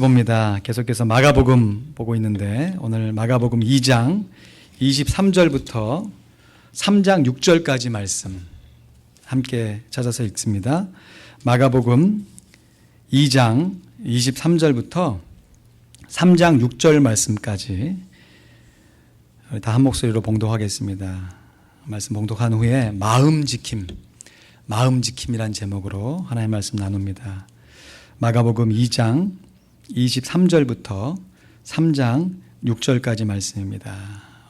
봅니다. 계속해서 마가복음 보고 있는데 오늘 마가복음 2장 23절부터 3장 6절까지 말씀 함께 찾아서 읽습니다. 마가복음 2장 23절부터 3장 6절 말씀까지 다 한 목소리로 봉독하겠습니다. 말씀 봉독한 후에 마음지킴이란 제목으로 하나님의 말씀 나눕니다. 마가복음 2장 23절부터 3장 6절까지 말씀입니다.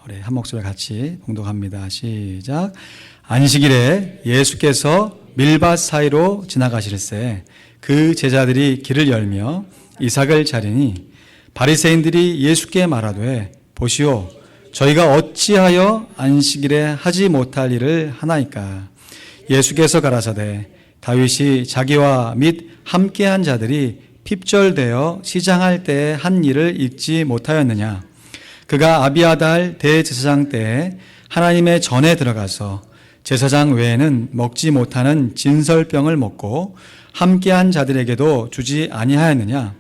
우리 한 목소리 같이 봉독합니다. 시작. 안식일에 예수께서 밀밭 사이로 지나가실새 그 제자들이 길을 열며 이삭을 자르니 바리새인들이 예수께 말하되 보시오 저희가 어찌하여 안식일에 하지 못할 일을 하나이까. 예수께서 가라사대 다윗이 자기와 및 함께한 자들이 핍절되어 시장할 때에 한 일을 잊지 못하였느냐. 그가 아비아달 대제사장 때에 하나님의 전에 들어가서 제사장 외에는 먹지 못하는 진설병을 먹고 함께한 자들에게도 주지 아니하였느냐.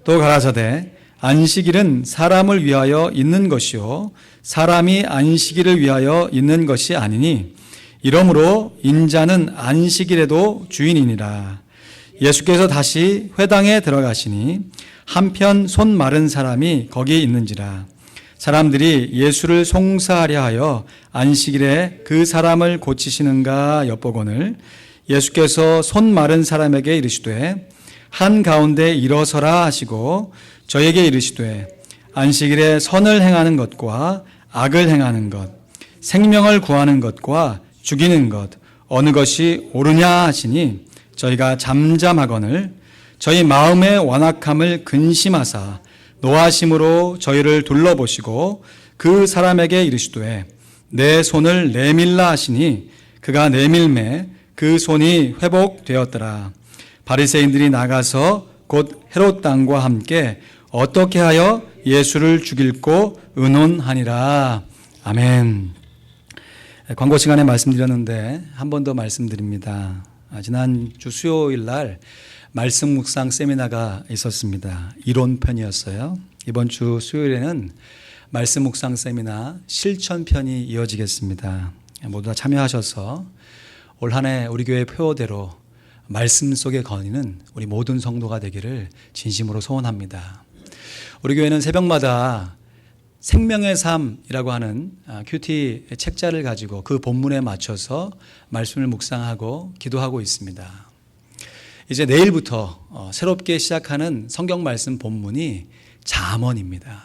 또 가라사대 안식일은 사람을 위하여 있는 것이요 사람이 안식일을 위하여 있는 것이 아니니 이러므로 인자는 안식일에도 주인이니라. 예수께서 다시 회당에 들어가시니 한편 손 마른 사람이 거기 있는지라. 사람들이 예수를 송사하려 하여 안식일에 그 사람을 고치시는가 엿보거늘 예수께서 손 마른 사람에게 이르시되 한가운데 일어서라 하시고 저에게 이르시되 안식일에 선을 행하는 것과 악을 행하는 것 생명을 구하는 것과 죽이는 것 어느 것이 옳으냐 하시니 저희가 잠잠하거늘 저희 마음의 완악함을 근심하사 노하심으로 저희를 둘러보시고 그 사람에게 이르시되 내 손을 내밀라 하시니 그가 내밀매 그 손이 회복되었더라. 바리새인들이 나가서 곧 헤롯 당과 함께 어떻게 하여 예수를 죽일고 의논하니라. 아멘. 광고 시간에 말씀드렸는데 한 번 더 말씀드립니다. 지난주 수요일 날 말씀 묵상 세미나가 있었습니다. 이론편이었어요. 이번 주 수요일에는 말씀 묵상 세미나 실천편이 이어지겠습니다. 모두 다 참여하셔서 올 한 해 우리 교회 표어대로 말씀 속에 거니는 우리 모든 성도가 되기를 진심으로 소원합니다. 우리 교회는 새벽마다 생명의 삶이라고 하는 큐티 책자를 가지고 그 본문에 맞춰서 말씀을 묵상하고 기도하고 있습니다. 이제 내일부터 새롭게 시작하는 성경 말씀 본문이 잠언입니다.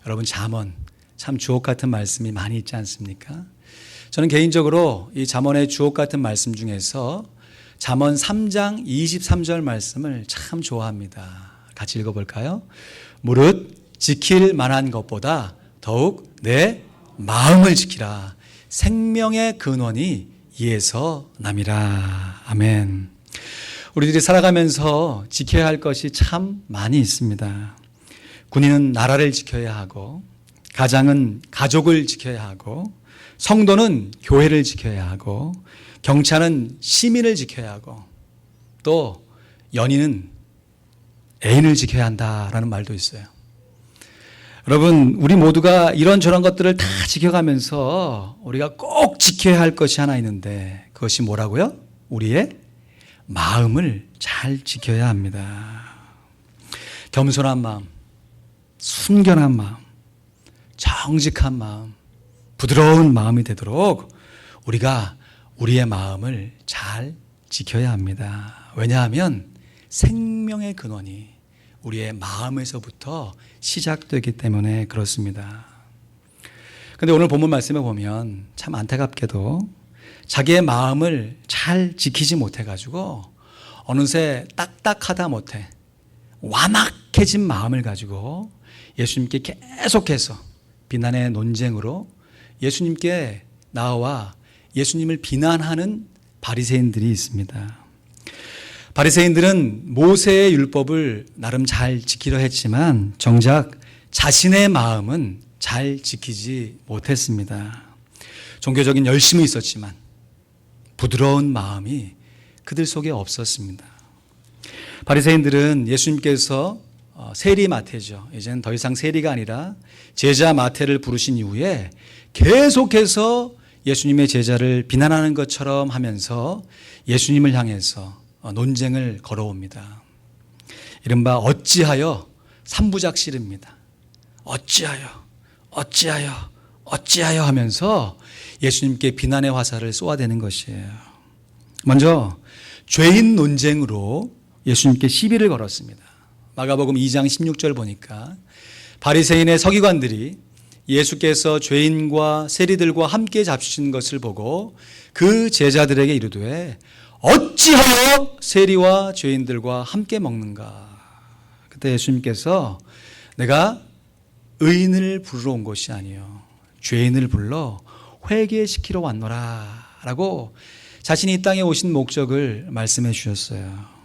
여러분 잠언 참 주옥 같은 말씀이 많이 있지 않습니까? 저는 개인적으로 이 잠언의 주옥 같은 말씀 중에서 잠언 3장 23절 말씀을 참 좋아합니다. 같이 읽어볼까요? 무릇 지킬 만한 것보다 더욱 내 마음을 지키라. 생명의 근원이 이에서 남이라. 아멘. 우리들이 살아가면서 지켜야 할 것이 참 많이 있습니다. 군인은 나라를 지켜야 하고, 가장은 가족을 지켜야 하고, 성도는 교회를 지켜야 하고, 경찰은 시민을 지켜야 하고, 또 연인은 애인을 지켜야 한다라는 말도 있어요. 여러분, 우리 모두가 이런저런 것들을 다 지켜가면서 우리가 꼭 지켜야 할 것이 하나 있는데 그것이 뭐라고요? 우리의 마음을 잘 지켜야 합니다. 겸손한 마음, 순결한 마음, 정직한 마음, 부드러운 마음이 되도록 우리가 우리의 마음을 잘 지켜야 합니다. 왜냐하면 생명의 근원이 우리의 마음에서부터 시작되기 때문에 그렇습니다. 그런데 오늘 본문 말씀에 보면 참 안타깝게도 자기의 마음을 잘 지키지 못해가지고 어느새 딱딱하다 못해 완악해진 마음을 가지고 예수님께 계속해서 비난의 논쟁으로 예수님께 나와 예수님을 비난하는 바리새인들이 있습니다. 바리새인들은 모세의 율법을 나름 잘 지키려 했지만 정작 자신의 마음은 잘 지키지 못했습니다. 종교적인 열심은 있었지만 부드러운 마음이 그들 속에 없었습니다. 바리새인들은 예수님께서 세리 마태죠. 이제는 더 이상 세리가 아니라 제자 마태를 부르신 이후에 계속해서 예수님의 제자를 비난하는 것처럼 하면서 예수님을 향해서 논쟁을 걸어옵니다. 이른바 어찌하여 삼부작실입니다. 어찌하여 하면서 예수님께 비난의 화살을 쏘아대는 것이에요. 먼저 죄인 논쟁으로 예수님께 시비를 걸었습니다. 마가복음 2장 16절 보니까 바리새인의 서기관들이 예수께서 죄인과 세리들과 함께 잡수신 것을 보고 그 제자들에게 이르되 어찌하여 세리와 죄인들과 함께 먹는가. 그때 예수님께서 내가 의인을 부르러 온 것이 아니요 죄인을 불러 회개시키러 왔노라 라고 자신이 이 땅에 오신 목적을 말씀해 주셨어요.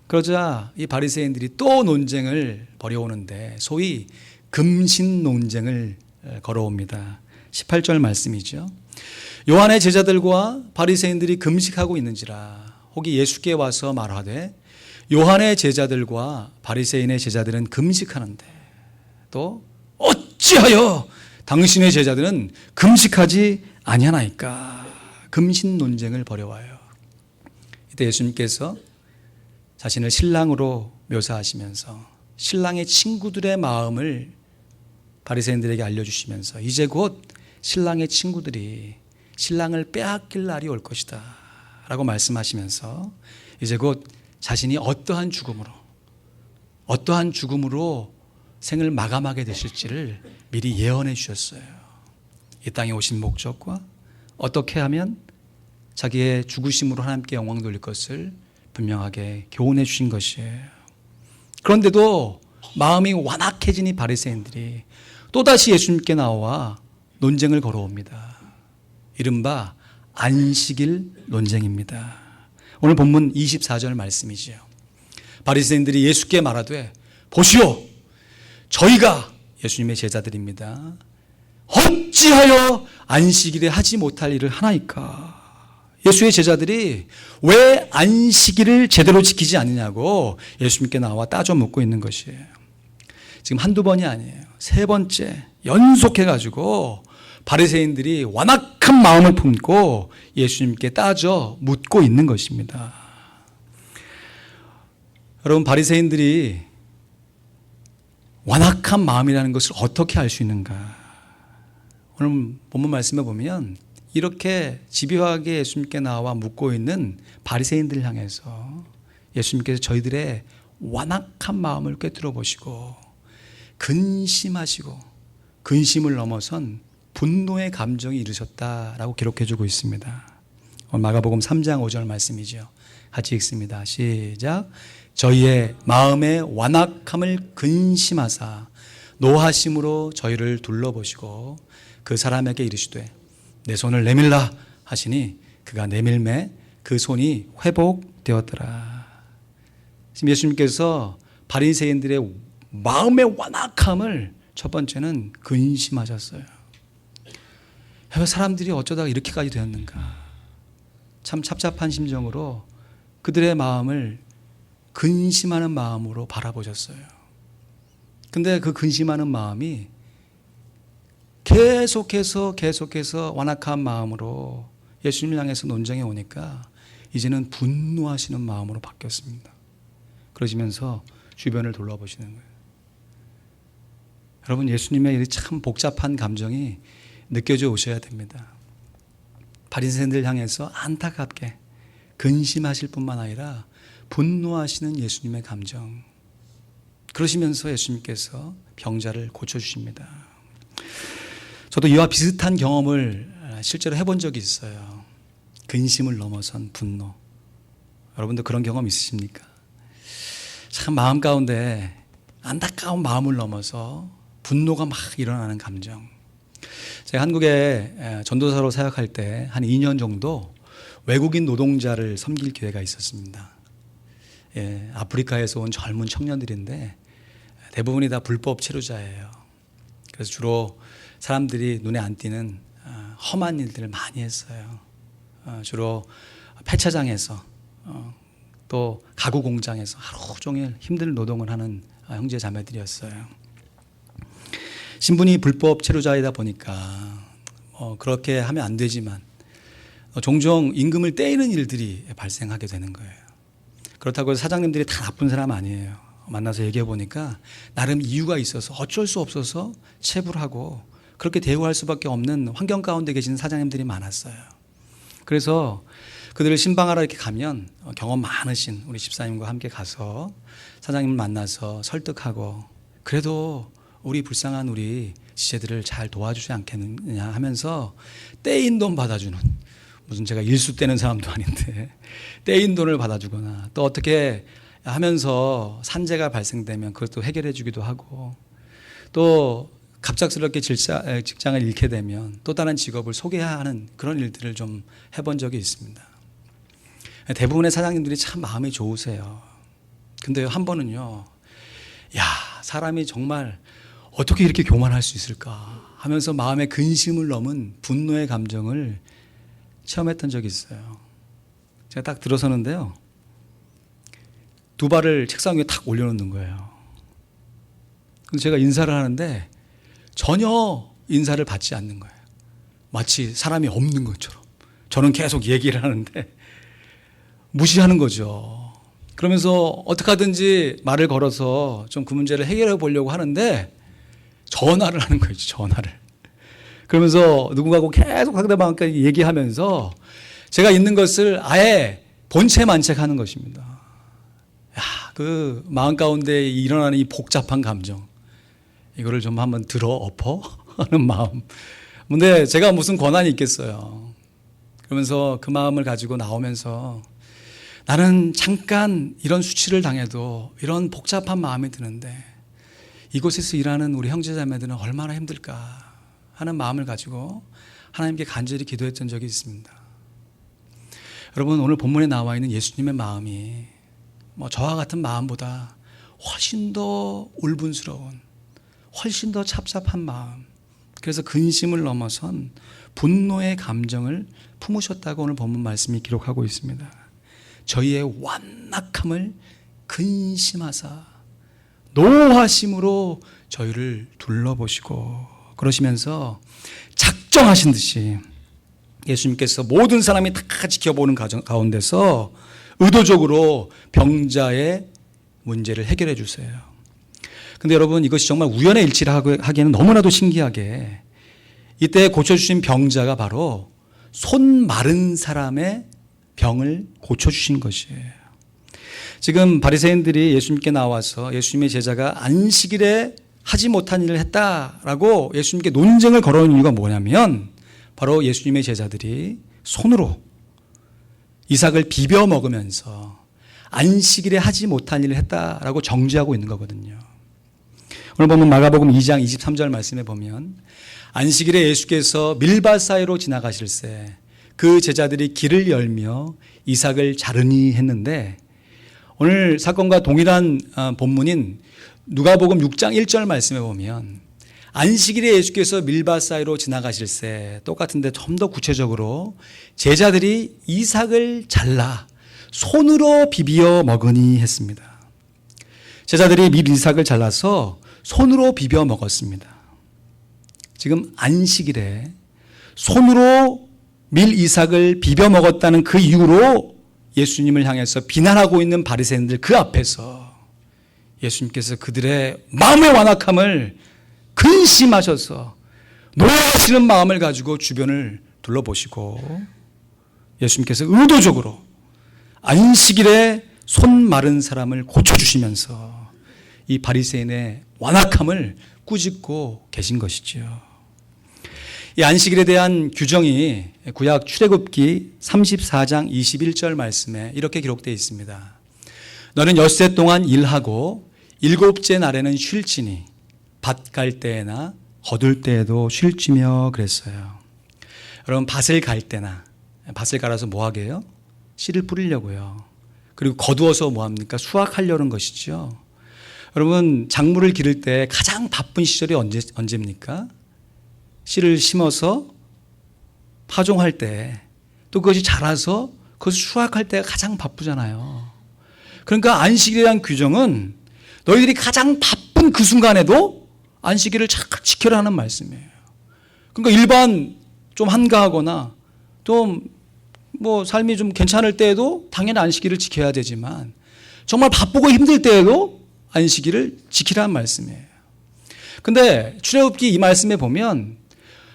그러자 이 바리새인들이 또 논쟁을 벌여오는데 소위 금신 논쟁을 걸어옵니다. 18절 말씀이죠. 요한의 제자들과 바리새인들이 금식하고 있는지라 혹이 예수께 와서 말하되 요한의 제자들과 바리새인의 제자들은 금식하는데 또 어찌하여 당신의 제자들은 금식하지 아니하나이까. 금신 논쟁을 벌여와요. 이때 예수님께서 자신을 신랑으로 묘사하시면서 신랑의 친구들의 마음을 바리새인들에게 알려주시면서 이제 곧 신랑의 친구들이 신랑을 빼앗길 날이 올 것이다 라고 말씀하시면서 이제 곧 자신이 어떠한 죽음으로 생을 마감하게 되실지를 미리 예언해 주셨어요. 이 땅에 오신 목적과 어떻게 하면 자기의 죽으심으로 하나님께 영광 돌릴 것을 분명하게 교훈해 주신 것이에요. 그런데도 마음이 완악해진 이 바리새인들이 또다시 예수님께 나와 논쟁을 걸어옵니다. 이른바 안식일 논쟁입니다. 오늘 본문 24절 말씀이지요. 바리새인들이 예수께 말하되 보시오 저희가 예수님의 제자들입니다. 어찌하여 안식일에 하지 못할 일을 하나이까. 예수의 제자들이 왜 안식일을 제대로 지키지 않느냐고 예수님께 나와 따져 묻고 있는 것이에요. 지금 한두 번이 아니에요. 세 번째 연속해가지고 바리새인들이 완악한 마음을 품고 예수님께 따져 묻고 있는 것입니다. 여러분 바리새인들이 완악한 마음이라는 것을 어떻게 알 수 있는가? 오늘 본문 말씀에 보면 이렇게 집요하게 예수님께 나와 묻고 있는 바리새인들을 향해서 예수님께서 저희들의 완악한 마음을 꿰뚫어 보시고 근심하시고 근심을 넘어선 분노의 감정이 이르셨다라고 기록해주고 있습니다. 오늘 마가복음 3장 5절 말씀이죠. 같이 읽습니다. 시작. 저희의 마음의 완악함을 근심하사 노하심으로 저희를 둘러보시고 그 사람에게 이르시되 내 손을 내밀라 하시니 그가 내밀매 그 손이 회복되었더라. 지금 예수님께서 바리새인들의 마음의 완악함을 첫 번째는 근심하셨어요. 왜 사람들이 어쩌다가 이렇게까지 되었는가. 참 답답한 심정으로 그들의 마음을 근심하는 마음으로 바라보셨어요. 근데 그 근심하는 마음이 계속해서 완악한 마음으로 예수님을 향해서 논쟁해 오니까 이제는 분노하시는 마음으로 바뀌었습니다. 그러시면서 주변을 돌아보시는 거예요. 여러분 예수님의 참 복잡한 감정이 느껴져 오셔야 됩니다. 바리새인들 향해서 안타깝게 근심하실 뿐만 아니라 분노하시는 예수님의 감정. 그러시면서 예수님께서 병자를 고쳐주십니다. 저도 이와 비슷한 경험을 실제로 해본 적이 있어요. 근심을 넘어선 분노. 여러분도 그런 경험 있으십니까? 참 마음 가운데 안타까운 마음을 넘어서 분노가 막 일어나는 감정. 제가 한국에 전도사로 사역할 때 한 2년 정도 외국인 노동자를 섬길 기회가 있었습니다. 예, 아프리카에서 온 젊은 청년들인데 대부분이 다 불법 체류자예요. 그래서 주로 사람들이 눈에 안 띄는 험한 일들을 많이 했어요. 주로 폐차장에서 또 가구 공장에서 하루 종일 힘든 노동을 하는 형제 자매들이었어요. 신분이 불법 체류자이다 보니까 그렇게 하면 안 되지만 종종 임금을 떼이는 일들이 발생하게 되는 거예요. 그렇다고 해서 사장님들이 다 나쁜 사람 아니에요. 만나서 얘기해 보니까 나름 이유가 있어서 어쩔 수 없어서 체불을 하고 그렇게 대우할 수밖에 없는 환경 가운데 계시는 사장님들이 많았어요. 그래서 그들을 신방하러 이렇게 가면 경험 많으신 우리 집사님과 함께 가서 사장님을 만나서 설득하고 그래도 우리 불쌍한 우리 지체들을 잘 도와주지 않겠느냐 하면서 떼인 돈 받아주는, 무슨 제가 일수 떼는 사람도 아닌데 떼인 돈을 받아주거나 또 어떻게 하면서 산재가 발생되면 그것도 해결해 주기도 하고 또 갑작스럽게 직장을 잃게 되면 또 다른 직업을 소개하는 그런 일들을 좀 해본 적이 있습니다. 대부분의 사장님들이 참 마음이 좋으세요. 근데요, 한 번은요, 야, 사람이 정말 어떻게 이렇게 교만할 수 있을까 하면서 마음의 근심을 넘은 분노의 감정을 체험했던 적이 있어요. 제가 딱 들어서는데요, 두 발을 책상 위에 탁 올려놓는 거예요. 그래서 제가 인사를 하는데 전혀 인사를 받지 않는 거예요. 마치 사람이 없는 것처럼. 저는 계속 얘기를 하는데 무시하는 거죠. 그러면서 어떻게 하든지 말을 걸어서 좀 그 문제를 해결해 보려고 하는데 전화를 하는 거예요. 전화를. 그러면서 누군가하고 계속 상대방과 얘기하면서 제가 있는 것을 아예 본체만책하는 것입니다. 야, 그 마음 가운데 일어나는 이 복잡한 감정, 이거를 좀 한번 들어 엎어 하는 마음. 근데 제가 무슨 권한이 있겠어요. 그러면서 그 마음을 가지고 나오면서 나는 잠깐 이런 수치를 당해도 이런 복잡한 마음이 드는데 이곳에서 일하는 우리 형제자매들은 얼마나 힘들까 하는 마음을 가지고 하나님께 간절히 기도했던 적이 있습니다. 여러분, 오늘 본문에 나와 있는 예수님의 마음이 저와 같은 마음보다 훨씬 더 울분스러운, 훨씬 더 찹찹한 마음, 그래서 근심을 넘어선 분노의 감정을 품으셨다고 오늘 본문 말씀이 기록하고 있습니다. 저희의 완악함을 근심하사 노하심으로 저희를 둘러보시고, 그러시면서 작정하신 듯이 예수님께서 모든 사람이 다 지켜보는 가운데서 의도적으로 병자의 문제를 해결해 주세요. 근데 여러분, 이것이 정말 우연의 일치를 하기에는 너무나도 신기하게 이때 고쳐주신 병자가 바로 손 마른 사람의 병을 고쳐주신 것이에요. 지금 바리새인들이 예수님께 나와서 예수님의 제자가 안식일에 하지 못한 일을 했다라고 예수님께 논쟁을 걸어온 이유가 뭐냐면 바로 예수님의 제자들이 손으로 이삭을 비벼 먹으면서 안식일에 하지 못한 일을 했다라고 정죄하고 있는 거거든요. 오늘 보면 마가복음 2장 23절 말씀에 보면 안식일에 예수께서 밀밭 사이로 지나가실새 그 제자들이 길을 열며 이삭을 자르니 했는데, 오늘 사건과 동일한 본문인 누가복음 6장 1절 말씀에 보면 안식일에 예수께서 밀밭 사이로 지나가실새, 똑같은데 좀 더 구체적으로 제자들이 이삭을 잘라 손으로 비비어 먹으니 했습니다. 제자들이 밀 이삭을 잘라서 손으로 비벼 먹었습니다. 지금 안식일에 손으로 밀 이삭을 비벼 먹었다는 그 이유로 예수님을 향해서 비난하고 있는 바리새인들 그 앞에서 예수님께서 그들의 마음의 완악함을 근심하셔서 노하시는 마음을 가지고 주변을 둘러보시고 예수님께서 의도적으로 안식일에 손 마른 사람을 고쳐주시면서 이 바리새인의 완악함을 꾸짖고 계신 것이지요. 이 안식일에 대한 규정이 구약 출애굽기 34장 21절 말씀에 이렇게 기록되어 있습니다. 너는 엿새 동안 일하고 일곱째 날에는 쉴지니 밭 갈 때나 거둘 때에도 쉴지며 그랬어요. 여러분, 밭을 갈 때나 밭을 갈아서 뭐 하게요? 씨를 뿌리려고요. 그리고 거두어서 뭐 합니까? 수확하려는 것이죠. 여러분, 작물을 기를 때 가장 바쁜 시절이 언제입니까? 씨를 심어서 파종할 때, 또 그것이 자라서 그것을 수확할 때가 가장 바쁘잖아요. 그러니까 안식일에 대한 규정은 너희들이 가장 바쁜 그 순간에도 안식일을 잘 지켜라 하는 말씀이에요. 그러니까 일반 좀 한가하거나 좀 뭐 삶이 좀 괜찮을 때에도 당연히 안식일을 지켜야 되지만 정말 바쁘고 힘들 때에도 안식일을 지키라는 말씀이에요. 근데 출애굽기 이 말씀에 보면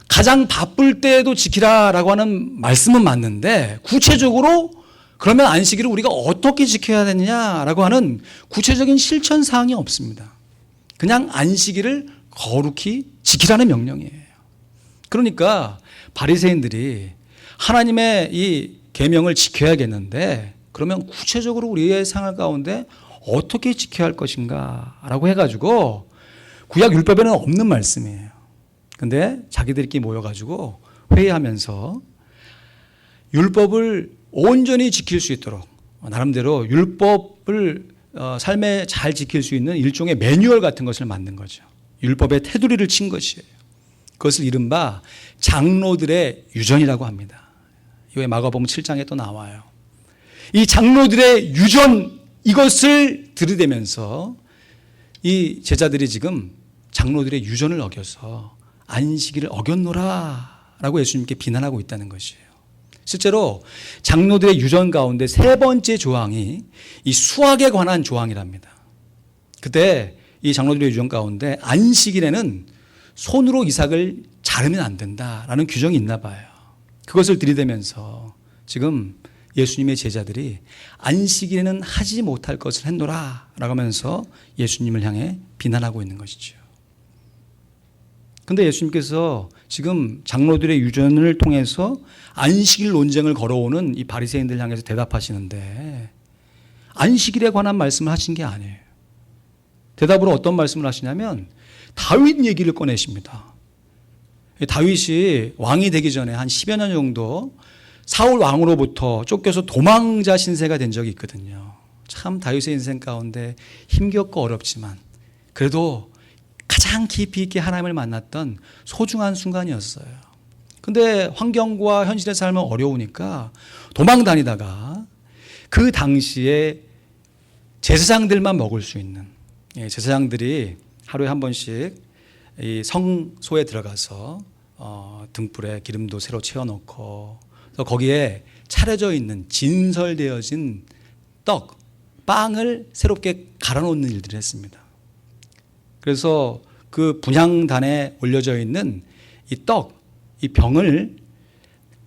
가장 바쁠 때에도 지키라라고 하는 말씀은 맞는데 구체적으로 그러면 안식일을 우리가 어떻게 지켜야 되느냐라고 하는 구체적인 실천 사항이 없습니다. 그냥 안식일을 거룩히 지키라는 명령이에요. 그러니까 바리새인들이 하나님의 이 계명을 지켜야겠는데 그러면 구체적으로 우리의 생활 가운데 어떻게 지켜야 할 것인가라고 해가지고 구약 율법에는 없는 말씀이에요. 근데 자기들끼리 모여가지고 회의하면서 율법을 온전히 지킬 수 있도록 나름대로 율법을 삶에 잘 지킬 수 있는 일종의 매뉴얼 같은 것을 만든 거죠. 율법의 테두리를 친 것이에요. 그것을 이른바 장로들의 유전이라고 합니다. 이게 마가복음 7장에 또 나와요. 이 장로들의 유전 이것을 들이대면서 이 제자들이 지금 장로들의 유전을 어겨서 안식일을 어겼노라 라고 예수님께 비난하고 있다는 것이에요. 실제로 장로들의 유전 가운데 세 번째 조항이 이 수학에 관한 조항이랍니다. 그때 이 장로들의 유전 가운데 안식일에는 손으로 이삭을 자르면 안 된다라는 규정이 있나 봐요. 그것을 들이대면서 지금 예수님의 제자들이 안식일에는 하지 못할 것을 했노라 라고 하면서 예수님을 향해 비난하고 있는 것이죠. 그런데 예수님께서 지금 장로들의 유전을 통해서 안식일 논쟁을 걸어오는 이 바리새인들 향해서 대답하시는데 안식일에 관한 말씀을 하신 게 아니에요. 대답으로 어떤 말씀을 하시냐면 다윗 얘기를 꺼내십니다. 다윗이 왕이 되기 전에 한 10여 년 정도 사울 왕으로부터 쫓겨서 도망자 신세가 된 적이 있거든요. 참 다윗의 인생 가운데 힘겹고 어렵지만 그래도 가장 깊이 있게 하나님을 만났던 소중한 순간이었어요. 근데 환경과 현실의 삶은 어려우니까 도망 다니다가 그 당시에 제사장들만 먹을 수 있는 제사장들이 하루에 한 번씩 이 성소에 들어가서 등불에 기름도 새로 채워놓고 또 거기에 차려져 있는 진설되어진 떡, 빵을 새롭게 갈아놓는 일들을 했습니다. 그래서 그 분향단에 올려져 있는 이 떡, 이 병을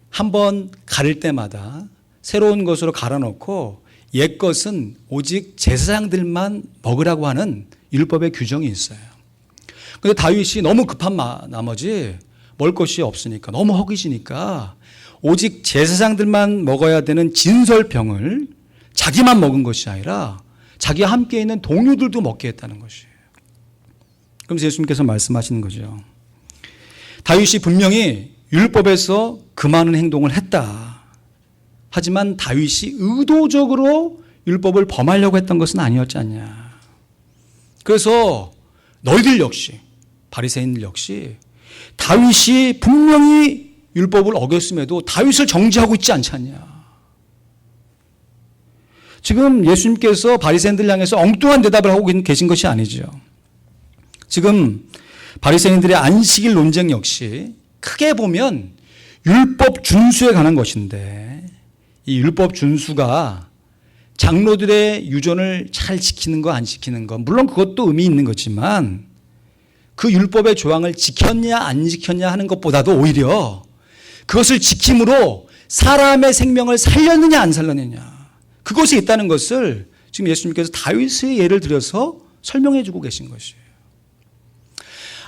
한번 가릴 때마다 새로운 것으로 갈아놓고 옛 것은 오직 제사장들만 먹으라고 하는 율법의 규정이 있어요. 그런데 다윗이 너무 급한 나머지 먹을 것이 없으니까 너무 허기지니까 오직 제사장들만 먹어야 되는 진설병을 자기만 먹은 것이 아니라 자기와 함께 있는 동료들도 먹게 했다는 것이에요. 그러면서 예수님께서 말씀하시는 거죠. 다윗이 분명히 율법에서 그 많은 행동을 했다. 하지만 다윗이 의도적으로 율법을 범하려고 했던 것은 아니었지 않냐. 그래서 너희들 역시 바리새인들 역시 다윗이 분명히 율법을 어겼음에도 다윗을 정죄하고 있지 않지 않냐. 지금 예수님께서 바리새인들 향해서 엉뚱한 대답을 하고 계신 것이 아니죠. 지금 바리새인들의 안식일 논쟁 역시 크게 보면 율법 준수에 관한 것인데 이 율법 준수가 장로들의 유전을 잘 지키는 거 안 지키는 거 물론 그것도 의미 있는 거지만 그 율법의 조항을 지켰냐 안 지켰냐 하는 것보다도 오히려 그것을 지킴으로 사람의 생명을 살렸느냐 안 살렸느냐 그것이 있다는 것을 지금 예수님께서 다윗의 예를 들어서 설명해 주고 계신 것이에요.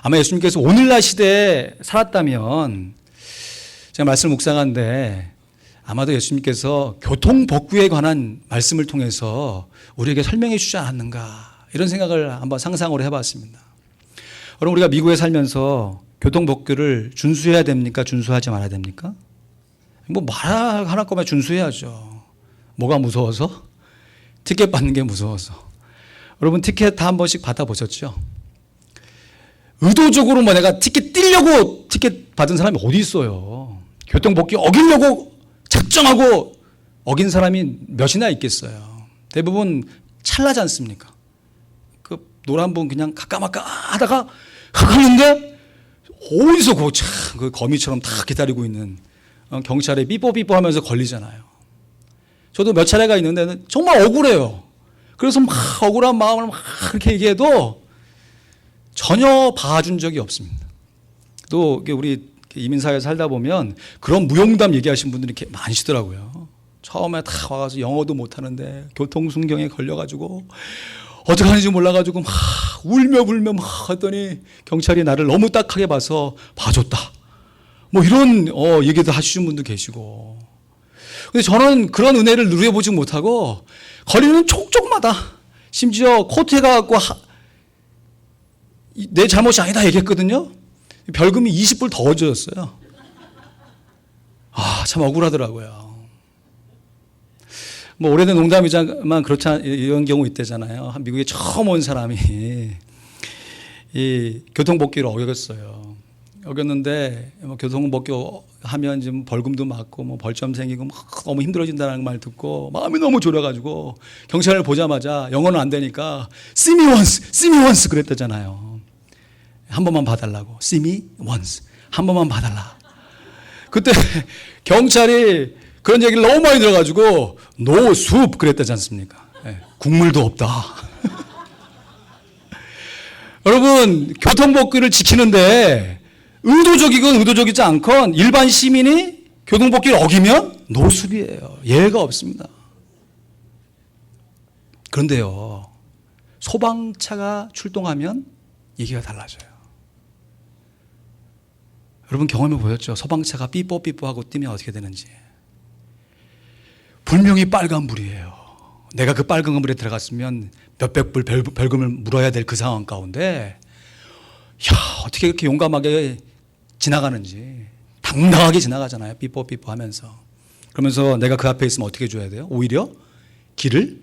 아마 예수님께서 오늘날 시대에 살았다면 제가 말씀을 묵상하는데 아마도 예수님께서 교통법규에 관한 말씀을 통해서 우리에게 설명해 주지 않았는가 이런 생각을 한번 상상으로 해봤습니다. 여러분 우리가 미국에 살면서 교통법규를 준수해야 됩니까? 준수하지 말아야 됩니까? 뭐 말할 거면 준수해야죠. 뭐가 무서워서? 티켓 받는 게 무서워서. 여러분 티켓 다 한 번씩 받아보셨죠? 의도적으로 뭐 내가 티켓 띄려고 티켓 받은 사람이 어디 있어요. 교통법규 어기려고 작정하고 어긴 사람이 몇이나 있겠어요. 대부분 찰나지 않습니까? 그 노란 분 그냥 가까마까 하다가 하는데 어디서 그 거미처럼 다 기다리고 있는 경찰에 삐뽀삐뽀 하면서 걸리잖아요. 저도 몇 차례가 있는데 정말 억울해요. 그래서 막 억울한 마음을 막 그렇게 얘기해도 전혀 봐준 적이 없습니다. 또 우리 이민사회에 살다 보면 그런 무용담 얘기하신 분들이 이렇게 많으시더라고요. 처음에 다 와가지고 영어도 못하는데 교통순경에 걸려가지고 어떻게 하는지 몰라가지고 막 울며 불며 막 했더니 경찰이 나를 너무 딱하게 봐서 봐줬다. 뭐 이런 얘기도 하시는 분도 계시고. 근데 저는 그런 은혜를 누려보지 못하고 거리는 촉촉마다 심지어 코트에 가갖고 내 잘못이 아니다 얘기했거든요. 벌금이 20불 더 얹어졌어요. 참 억울하더라고요. 뭐 오래된 농담이지만 그렇지 이런 경우 있대잖아요. 미국에 처음 온 사람이 이 교통법규를 어겼어요. 어겼는데 뭐 교통법규 하면 지금 벌금도 맞고 뭐 벌점 생기고 막 너무 힘들어진다는 말 듣고 마음이 너무 졸여가지고 경찰을 보자마자 영어는 안 되니까 see me once 그랬다잖아요. 한 번만 봐달라고. see me once 한 번만 봐달라. 그때 경찰이 그런 얘기를 너무 많이 들어가지고 no soup 그랬다지 않습니까? 네, 국물도 없다. 여러분 교통법규를 지키는데 의도적이건 의도적이지 않건 일반 시민이 교통법규를 어기면 노숙이에요. 예외가 없습니다. 그런데요 소방차가 출동하면 얘기가 달라져요. 여러분 경험해 보셨죠? 소방차가 삐뽀삐뽀하고 뛰면 어떻게 되는지. 분명히 빨간불이에요. 내가 그 빨간불에 들어갔으면 몇백 불 벌금을 물어야 될 그 상황 가운데 어떻게 그렇게 용감하게 지나가는지. 당당하게 지나가잖아요. 삐뽀삐뽀 하면서. 그러면서 내가 그 앞에 있으면 어떻게 줘야 돼요? 오히려 길을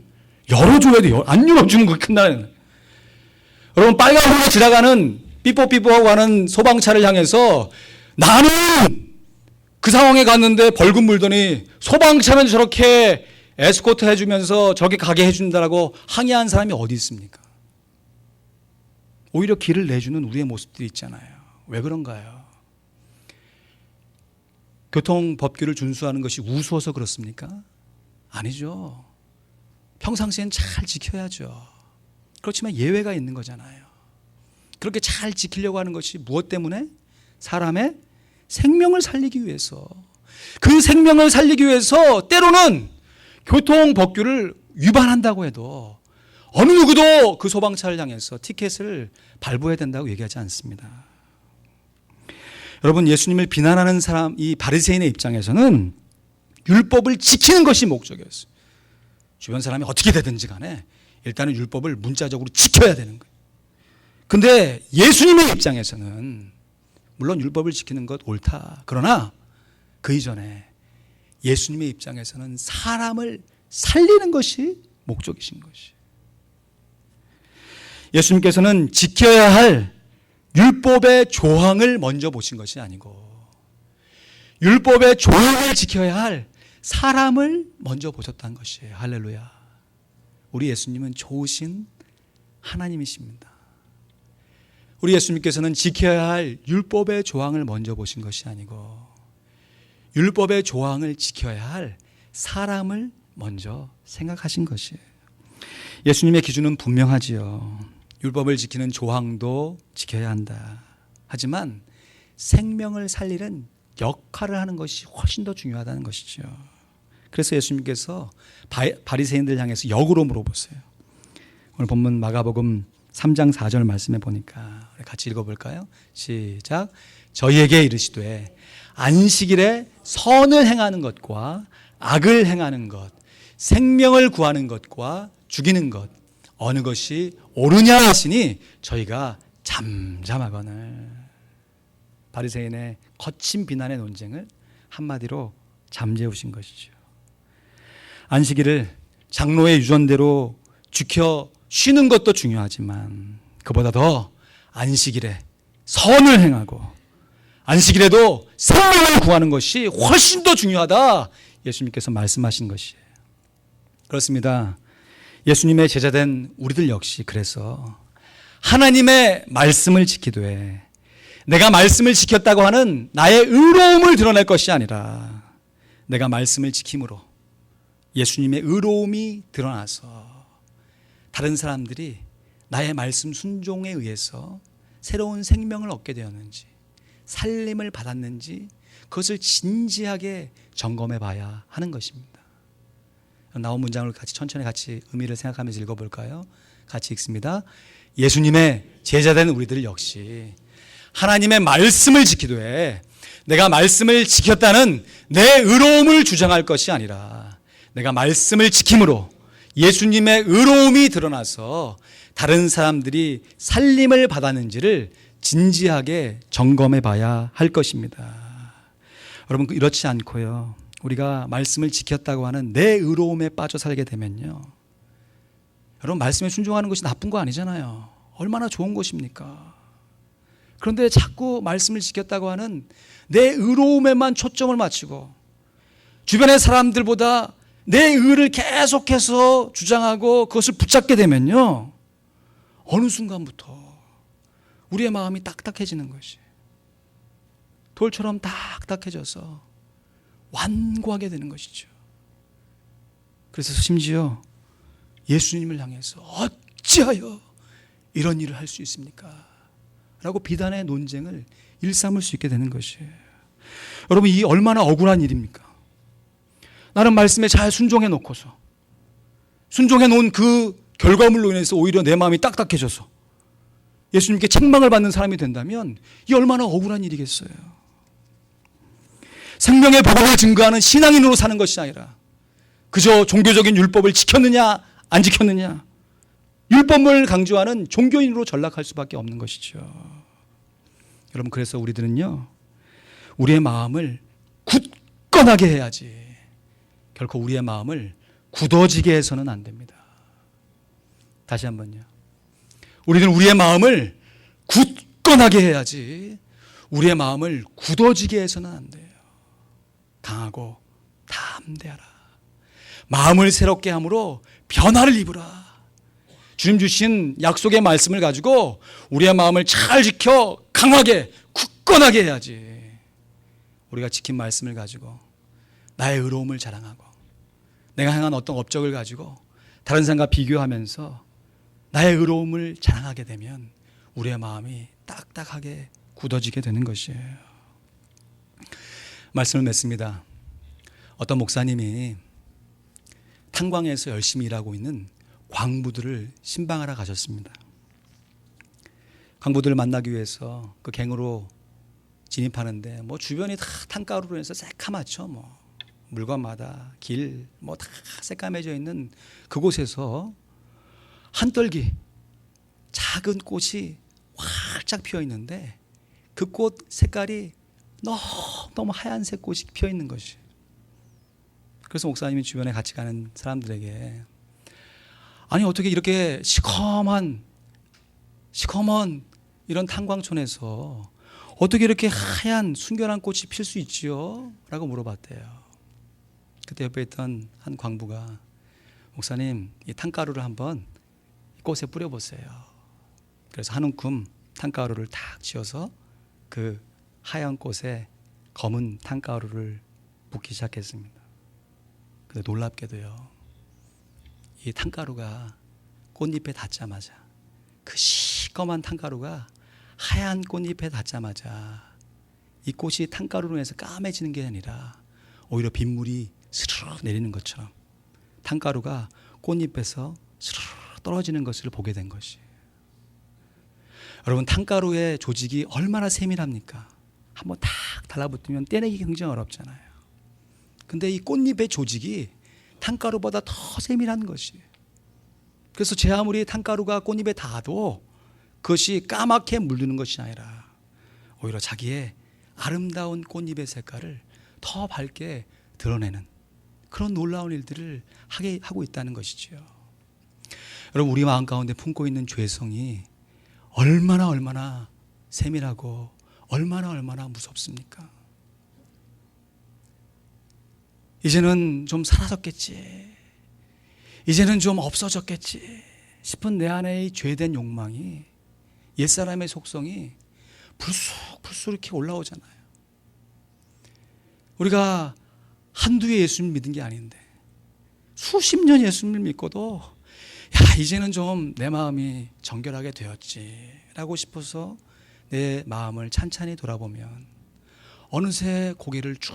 열어줘야 돼요. 안 열어주는 거 큰일. 여러분 빨간불에 지나가는 삐뽀삐뽀하고 가는 소방차를 향해서 나는 그 상황에 갔는데 벌금 물더니 소방차는 저렇게 에스코트 해주면서 저렇게 가게 해준다라고 항의한 사람이 어디 있습니까? 오히려 길을 내주는 우리의 모습들이 있잖아요. 왜 그런가요? 교통법규를 준수하는 것이 우스워서 그렇습니까? 아니죠. 평상시엔 잘 지켜야죠. 그렇지만 예외가 있는 거잖아요. 그렇게 잘 지키려고 하는 것이 무엇 때문에? 사람의 생명을 살리기 위해서. 그 생명을 살리기 위해서 때로는 교통법규를 위반한다고 해도 어느 누구도 그 소방차를 향해서 티켓을 발부해야 된다고 얘기하지 않습니다. 여러분 예수님을 비난하는 사람, 이 바리새인의 입장에서는 율법을 지키는 것이 목적이었어요. 주변 사람이 어떻게 되든지 간에 일단은 율법을 문자적으로 지켜야 되는 거예요. 근데 예수님의 입장에서는 물론 율법을 지키는 것 옳다. 그러나 그 이전에 예수님의 입장에서는 사람을 살리는 것이 목적이신 것이. 예수님께서는 지켜야 할 율법의 조항을 먼저 보신 것이 아니고 율법의 조항을 지켜야 할 사람을 먼저 보셨다는 것이에요. 할렐루야. 우리 예수님은 좋으신 하나님이십니다. 우리 예수님께서는 지켜야 할 율법의 조항을 먼저 보신 것이 아니고 율법의 조항을 지켜야 할 사람을 먼저 생각하신 것이에요. 예수님의 기준은 분명하지요. 율법을 지키는 조항도 지켜야 한다. 하지만 생명을 살리는 역할을 하는 것이 훨씬 더 중요하다는 것이죠. 그래서 예수님께서 바리새인들 향해서 역으로 물어보세요. 오늘 본문 마가복음 3장 4절 말씀해 보니까 같이 읽어볼까요? 시작. 저희에게 이르시되 안식일에 선을 행하는 것과 악을 행하는 것, 생명을 구하는 것과 죽이는 것 어느 것이 옳으냐 하시니 저희가 잠잠하거늘. 바리새인의 거친 비난의 논쟁을 한마디로 잠재우신 것이죠. 안식일을 장로의 유전대로 지켜 쉬는 것도 중요하지만 그보다 더 안식일에 선을 행하고 안식일에도 생명을 구하는 것이 훨씬 더 중요하다. 예수님께서 말씀하신 것이에요. 그렇습니다. 예수님의 제자된 우리들 역시 그래서 하나님의 말씀을 지키되 내가 말씀을 지켰다고 하는 나의 의로움을 드러낼 것이 아니라 내가 말씀을 지킴으로 예수님의 의로움이 드러나서 다른 사람들이 나의 말씀 순종에 의해서 새로운 생명을 얻게 되었는지 살림을 받았는지 그것을 진지하게 점검해 봐야 하는 것입니다. 나온 문장을 천천히 같이 의미를 생각하면서 읽어볼까요? 같이 읽습니다. 예수님의 제자된 우리들 역시 하나님의 말씀을 지키되 내가 말씀을 지켰다는 내 의로움을 주장할 것이 아니라 내가 말씀을 지킴으로 예수님의 의로움이 드러나서 다른 사람들이 살림을 받았는지를 진지하게 점검해 봐야 할 것입니다. 여러분, 이렇지 않고요, 우리가 말씀을 지켰다고 하는 내 의로움에 빠져 살게 되면요, 여러분, 말씀에 순종하는 것이 나쁜 거 아니잖아요. 얼마나 좋은 것입니까? 그런데 자꾸 말씀을 지켰다고 하는 내 의로움에만 초점을 맞추고 주변의 사람들보다 내 의를 계속해서 주장하고 그것을 붙잡게 되면요, 어느 순간부터 우리의 마음이 딱딱해지는 것이 돌처럼 딱딱해져서 완고하게 되는 것이죠. 그래서 심지어 예수님을 향해서 어찌하여 이런 일을 할 수 있습니까? 라고 비단의 논쟁을 일삼을 수 있게 되는 것이에요. 여러분, 이 얼마나 억울한 일입니까? 나는 말씀에 잘 순종해 놓고서 순종해 놓은 그 결과물로 인해서 오히려 내 마음이 딱딱해져서 예수님께 책망을 받는 사람이 된다면 이 얼마나 억울한 일이겠어요. 생명의 복음을 증거하는 신앙인으로 사는 것이 아니라 그저 종교적인 율법을 지켰느냐 안 지켰느냐, 율법을 강조하는 종교인으로 전락할 수밖에 없는 것이죠. 여러분, 그래서 우리들은요, 우리의 마음을 굳건하게 해야지 결코 우리의 마음을 굳어지게 해서는 안 됩니다. 다시 한번요. 우리는 우리의 마음을 굳건하게 해야지 우리의 마음을 굳어지게 해서는 안 돼요. 강하고 담대하라. 마음을 새롭게 함으로 변화를 입으라. 주님 주신 약속의 말씀을 가지고 우리의 마음을 잘 지켜 강하게 굳건하게 해야지 우리가 지킨 말씀을 가지고 나의 의로움을 자랑하고 내가 행한 어떤 업적을 가지고 다른 사람과 비교하면서 나의 의로움을 자랑하게 되면 우리의 마음이 딱딱하게 굳어지게 되는 것이에요. 말씀을 맺습니다. 어떤 목사님이 탄광에서 열심히 일하고 있는 광부들을 신방하러 가셨습니다. 광부들을 만나기 위해서 그 갱으로 진입하는데 뭐 주변이 다 탄가루로 해서 새카맣죠. 뭐 물건마다 길 뭐 다 새까매져 있는 그곳에서 한떨기 작은 꽃이 활짝 피어 있는데 그 꽃 색깔이 너무 하얀색 꽃이 피어 있는 것이. 그래서 목사님이 주변에 같이 가는 사람들에게 아니 어떻게 이렇게 시커먼 이런 탄광촌에서 어떻게 이렇게 하얀 순결한 꽃이 필 수 있지요? 라고 물어봤대요. 그때 옆에 있던 한 광부가 목사님 이 탄가루를 한번 꽃에 뿌려보세요. 그래서 한 움큼 탄가루를 탁 쥐어서 그 하얀 꽃에 검은 탄가루를 붓기 시작했습니다. 근데 놀랍게도요, 이 탄가루가 꽃잎에 닿자마자 그 시꺼먼 탄가루가 하얀 꽃잎에 닿자마자 이 꽃이 탄가루로 해서 까매지는 게 아니라 오히려 빗물이 스르르 내리는 것처럼 탄가루가 꽃잎에서 스르르 떨어지는 것을 보게 된 것이. 여러분, 탄가루의 조직이 얼마나 세밀합니까? 한번 탁 달라붙으면 떼내기 굉장히 어렵잖아요. 근데 이 꽃잎의 조직이 탄가루보다 더 세밀한 것이. 그래서 제 아무리 탄가루가 꽃잎에 닿아도 그것이 까맣게 물드는 것이 아니라 오히려 자기의 아름다운 꽃잎의 색깔을 더 밝게 드러내는 그런 놀라운 일들을 하고 있다는 것이죠. 여러분, 우리 마음 가운데 품고 있는 죄성이 얼마나 세밀하고 얼마나 무섭습니까? 이제는 좀 사라졌겠지, 이제는 좀 없어졌겠지 싶은 내 안의 죄된 욕망이 옛사람의 속성이 불쑥 이렇게 올라오잖아요. 우리가 한두 해 예수님 믿은 게 아닌데 수십 년 예수님을 믿고도 이제는 좀 내 마음이 정결하게 되었지라고 싶어서 내 마음을 찬찬히 돌아보면 어느새 고개를 쭉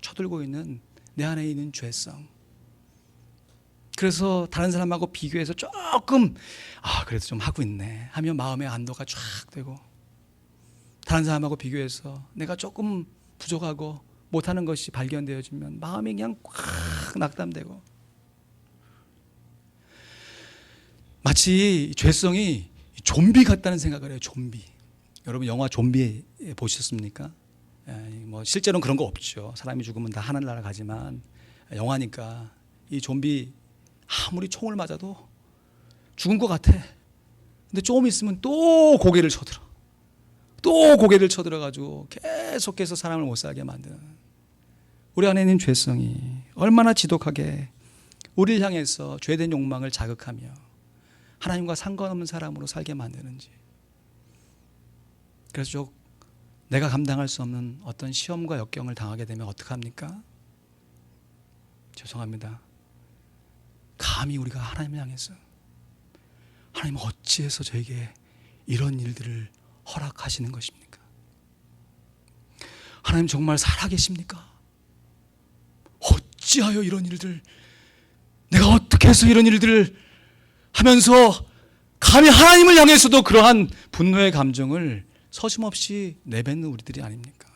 쳐들고 있는 내 안에 있는 죄성. 그래서 다른 사람하고 비교해서 조금 그래도 좀 하고 있네 하면 마음의 안도가 쫙 되고, 다른 사람하고 비교해서 내가 조금 부족하고 못하는 것이 발견되어지면 마음이 그냥 꽉 낙담되고, 마치 죄성이 좀비 같다는 생각을 해요. 좀비. 여러분 영화 좀비 보셨습니까? 뭐 실제로는 그런 거 없죠. 사람이 죽으면 다 하늘나라 가지만 영화니까 이 좀비 아무리 총을 맞아도 죽은 것 같아. 근데 조금 있으면 또 고개를 쳐들어. 또 고개를 쳐들어가지고 계속해서 사람을 못 살게 만드는 우리 안에 있는 죄성이 얼마나 지독하게 우리를 향해서 죄된 욕망을 자극하며 하나님과 상관없는 사람으로 살게 만드는지. 그래서 내가 감당할 수 없는 어떤 시험과 역경을 당하게 되면 어떡합니까? 죄송합니다. 감히 우리가 하나님을 향해서 하나님 어찌해서 저에게 이런 일들을 허락하시는 것입니까? 하나님 정말 살아계십니까? 어찌하여 이런 일들, 내가 어떻게 해서 이런 일들을 하면서 감히 하나님을 향해서도 그러한 분노의 감정을 서슴없이 내뱉는 우리들이 아닙니까?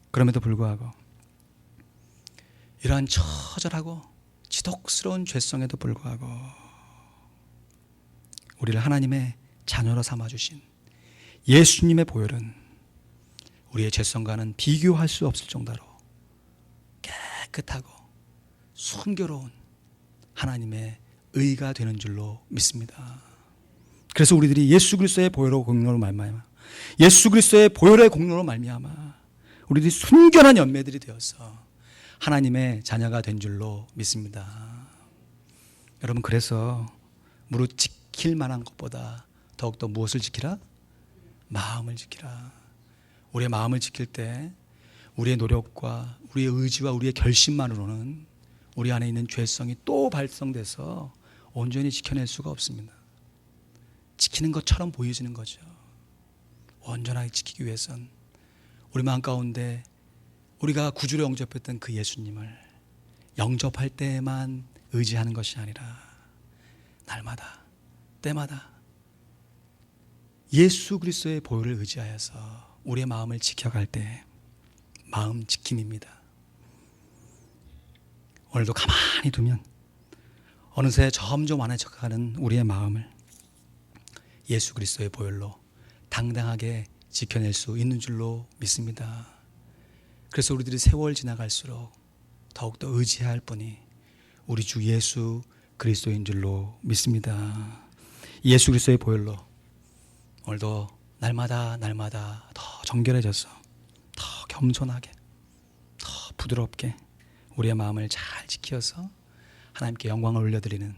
그럼에도 불구하고 이러한 처절하고 지독스러운 죄성에도 불구하고 우리를 하나님의 자녀로 삼아주신 예수님의 보혈은 우리의 죄성과는 비교할 수 없을 정도로 깨끗하고 순결로운 하나님의 의가 되는 줄로 믿습니다. 그래서 우리들이 예수 그리스도의 보혈의 공로로 말미암아, 예수 그리스도의 보혈의 공로로 말미암아 우리들이 순결한 열매들이 되어서 하나님의 자녀가 된 줄로 믿습니다. 여러분, 그래서 무릇 지킬 만한 것보다 더욱더 무엇을 지키라? 마음을 지키라. 우리의 마음을 지킬 때 우리의 노력과 우리의 의지와 우리의 결심만으로는 우리 안에 있는 죄성이 또 발성돼서 온전히 지켜낼 수가 없습니다. 지키는 것처럼 보여지는 거죠. 온전하게 지키기 위해선 우리 마음 가운데 우리가 구주로 영접했던 그 예수님을 영접할 때에만 의지하는 것이 아니라 날마다 때마다 예수 그리스도의 보혈을 의지하여서 우리의 마음을 지켜갈 때 마음 지킴입니다. 오늘도 가만히 두면 어느새 점점 완화해져가는 우리의 마음을 예수 그리스도의 보혈로 당당하게 지켜낼 수 있는 줄로 믿습니다. 그래서 우리들이 세월 지나갈수록 더욱더 의지해야 할 분이 우리 주 예수 그리스도인 줄로 믿습니다. 예수 그리스도의 보혈로 오늘도 날마다 더 정결해져서 더 겸손하게 더 부드럽게 우리의 마음을 잘 지켜서 하나님께 영광을 올려드리는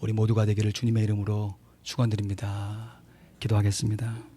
우리 모두가 되기를 주님의 이름으로 축원드립니다. 기도하겠습니다.